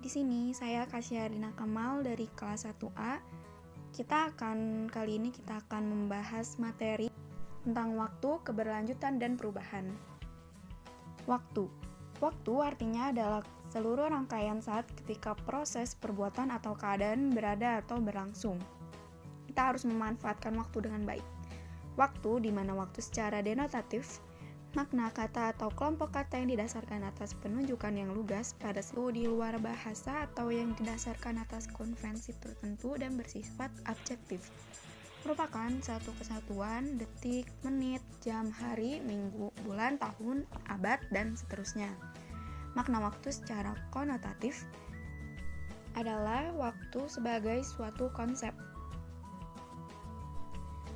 Di sini saya Kasyarina Kamal dari kelas 1A. Kali ini kita akan membahas materi tentang waktu, keberlanjutan, dan perubahan. Waktu. Waktu artinya adalah seluruh rangkaian saat ketika proses perbuatan atau keadaan berada atau berlangsung. Kita harus memanfaatkan waktu dengan baik. Waktu, di mana waktu secara denotatif, makna kata atau kelompok kata yang didasarkan atas penunjukan yang lugas pada sesuatu di luar bahasa atau yang didasarkan atas konvensi tertentu dan bersifat objektif. Merupakan satu kesatuan, detik, menit, jam, hari, minggu, bulan, tahun, abad, dan seterusnya. Makna waktu secara konotatif adalah waktu sebagai suatu konsep.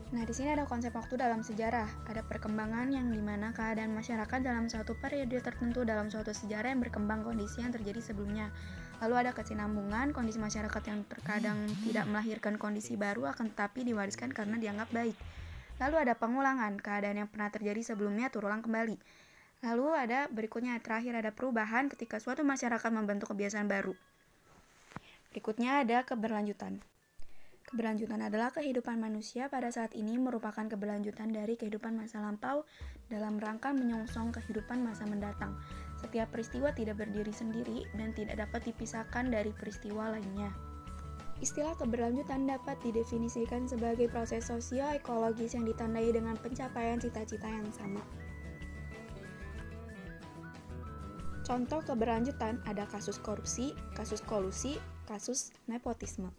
Nah, di sini ada konsep waktu dalam sejarah. Ada perkembangan yang dimana keadaan masyarakat dalam suatu periode tertentu dalam suatu sejarah yang berkembang kondisi yang terjadi sebelumnya. Lalu ada kesinambungan, kondisi masyarakat yang terkadang tidak melahirkan kondisi baru akan tetapi diwariskan karena dianggap baik. Lalu ada pengulangan, keadaan yang pernah terjadi sebelumnya terulang kembali. Lalu ada berikutnya, terakhir ada perubahan ketika suatu masyarakat membentuk kebiasaan baru. Berikutnya ada keberlanjutan. Keberlanjutan adalah kehidupan manusia pada saat ini merupakan keberlanjutan dari kehidupan masa lampau dalam rangka menyongsong kehidupan masa mendatang. Setiap peristiwa tidak berdiri sendiri dan tidak dapat dipisahkan dari peristiwa lainnya. Istilah keberlanjutan dapat didefinisikan sebagai proses sosio-ekologis yang ditandai dengan pencapaian cita-cita yang sama. Contoh keberlanjutan ada kasus korupsi, kasus kolusi, kasus nepotisme.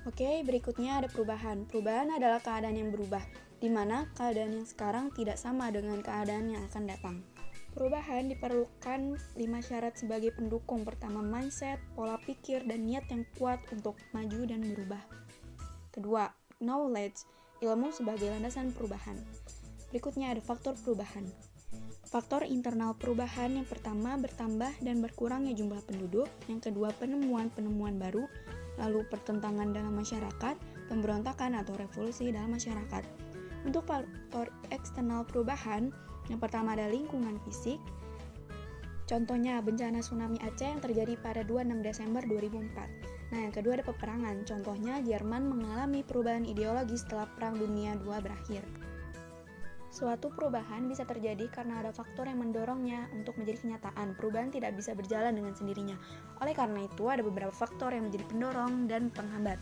Oke, berikutnya ada perubahan. Perubahan adalah keadaan yang berubah, di mana keadaan yang sekarang tidak sama dengan keadaan yang akan datang. Perubahan diperlukan 5 syarat sebagai pendukung. Pertama, mindset, pola pikir, dan niat yang kuat untuk maju dan berubah. Kedua, knowledge, ilmu sebagai landasan perubahan. Berikutnya ada faktor perubahan. Faktor internal perubahan yang pertama, bertambah dan berkurangnya jumlah penduduk. Yang kedua, penemuan-penemuan baru. Lalu pertentangan dalam masyarakat, pemberontakan atau revolusi dalam masyarakat. Untuk faktor eksternal perubahan, yang pertama ada lingkungan fisik. Contohnya bencana tsunami Aceh yang terjadi pada 26 Desember 2004. Nah, yang kedua ada peperangan. Contohnya Jerman mengalami perubahan ideologi setelah Perang Dunia II berakhir. Suatu perubahan bisa terjadi karena ada faktor yang mendorongnya untuk menjadi kenyataan. Perubahan tidak bisa berjalan dengan sendirinya. Oleh karena itu, ada beberapa faktor yang menjadi pendorong dan penghambat.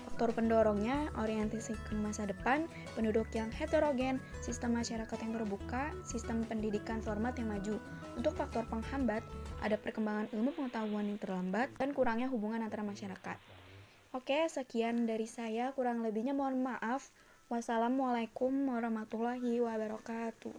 Faktor pendorongnya, orientasi ke masa depan, penduduk yang heterogen, sistem masyarakat yang terbuka, sistem pendidikan format yang maju. Untuk faktor penghambat, ada perkembangan ilmu pengetahuan yang terlambat, dan kurangnya hubungan antara masyarakat. Oke, sekian dari saya. Kurang lebihnya mohon maaf. Wassalamualaikum warahmatullahi wabarakatuh.